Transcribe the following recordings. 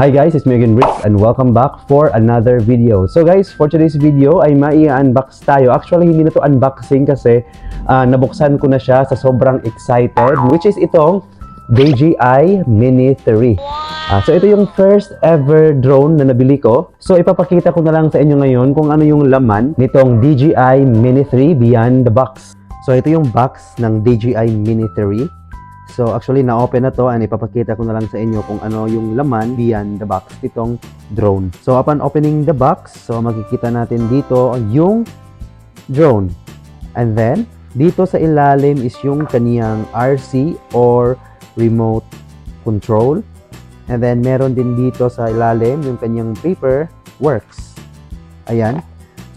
Hi guys, it's me again Rick and welcome back for another video. So guys, for today's video ay mai-unbox tayo. Actually, hindi na to unboxing kasi nabuksan ko na siya sa sobrang excited, which is itong DJI Mini 3. So ito yung first ever drone na nabili ko. So ipapakita ko na lang sa inyo ngayon kung ano yung laman nitong DJI Mini 3 beyond the box. So ito yung box ng DJI Mini 3. So actually na-open na to and ipapakita ko na lang sa inyo kung ano yung laman beyond the box nitong drone. So upon opening the box, so makikita natin dito yung drone. And then dito sa ilalim is yung kaniyang RC or remote control. And then meron din dito sa ilalim yung kanyang paperworks. Ayan.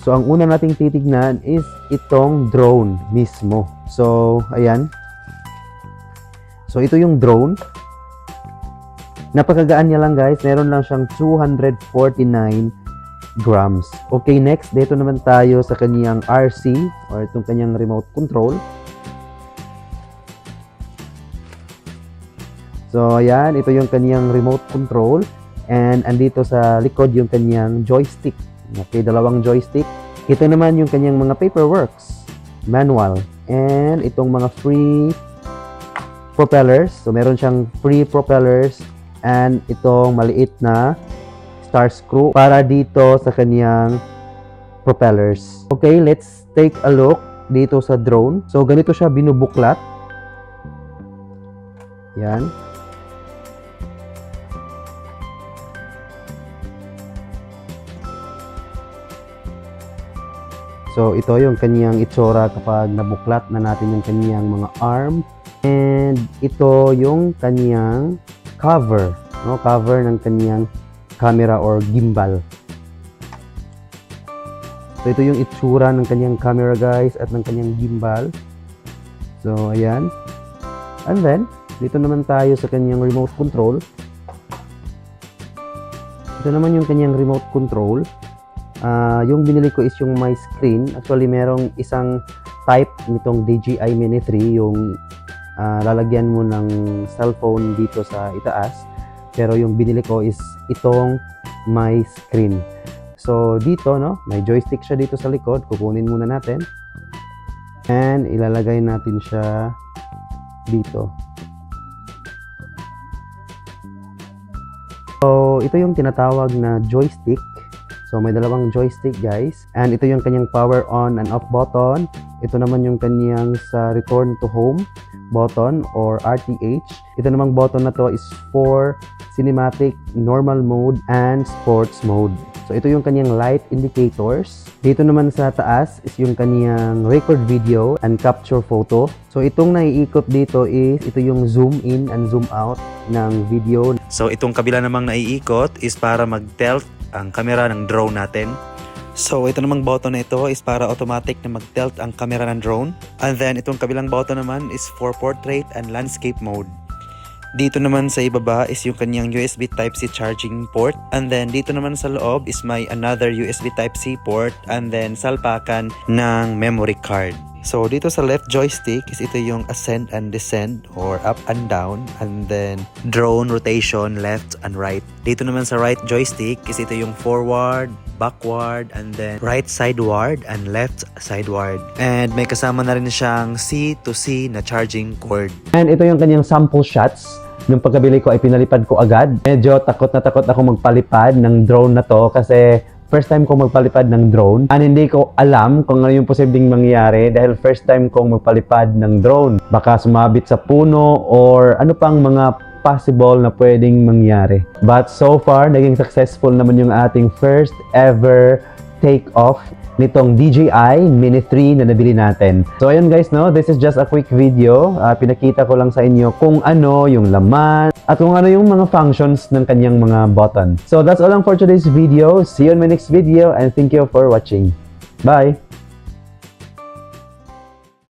So ang una nating titignan is itong drone mismo. So ayan. So ito yung drone. Napakagaan niya lang guys. Meron lang siyang 249 grams. Okay, next dito naman tayo sa kaniyang RC or itong kanyang remote control. So ayan, ito yung kaniyang remote control and andito sa likod yung kaniyang joystick. Okay, dalawang joystick. Ito naman yung kaniyang mga paperworks, manual, and itong mga free propellers. So meron siyang free propellers and itong maliit na star screw para dito sa kaniyang propellers. Okay, let's take a look dito sa drone. So ganito siya binubuklat. Yan. So ito yung kaniyang itsura kapag nabuklat na natin yung kaniyang mga arm. And ito yung kaniyang cover, no? Cover ng kaniyang camera or gimbal. So ito yung itsura ng kaniyang camera guys at ng kaniyang gimbal. So ayan. And then dito naman tayo sa kaniyang remote control. Ito naman yung kaniyang remote control. Yung binili ko is yung my screen. Actually merong isang type nitong DJI Mini 3 yung lalagyan mo ng cellphone dito sa itaas, pero yung binili ko is itong my screen. So dito no, may joystick siya dito sa likod. Kukunin muna natin and ilalagay natin siya dito. So ito yung tinatawag na joystick. So may dalawang joystick guys, and ito yung kanyang power on and off button. Ito naman yung kanyang sa return to home button or RTH. Ito namang button na to is for cinematic, normal mode, and sports mode. So ito yung kanyang light indicators. Dito naman sa taas is yung kanyang record video and capture photo. So itong naiikot dito is ito yung zoom in and zoom out ng video. So itong kabila namang naiikot is para mag-tilt ang camera ng drone natin. So ito namang button na ito is para automatic na mag-tilt ang camera ng drone. And then itong kabilang button naman is for portrait and landscape mode. Dito naman sa ibaba is yung kanyang USB Type-C charging port. And then dito naman sa loob is may another USB Type-C port and then salpakan ng memory card. So dito sa left joystick is ito yung ascend and descend or up and down, and then drone rotation left and right. Dito naman sa right joystick is ito yung forward, backward, and then right sideward and left sideward. And may kasama na rin siyang C to C na charging cord. And ito yung kanyang sample shots. Yung pagkabili ko ay pinalipad ko agad. Medyo takot na takot ako magpalipad ng drone na to kasi first time kong magpalipad ng drone and hindi ko alam kung ano yung posibleng mangyari dahil first time kong magpalipad ng drone. Baka sumabit sa puno or ano pang mga possible na pwedeng mangyari. But so far, naging successful naman yung ating first ever take off nitong DJI Mini 3 na nabili natin. So ayun guys, no, this is just a quick video. Pinakita ko lang sa inyo kung ano yung laman at kung ano yung mga functions ng kanyang mga button. So that's all lang for today's video. See you in my next video and thank you for watching. Bye!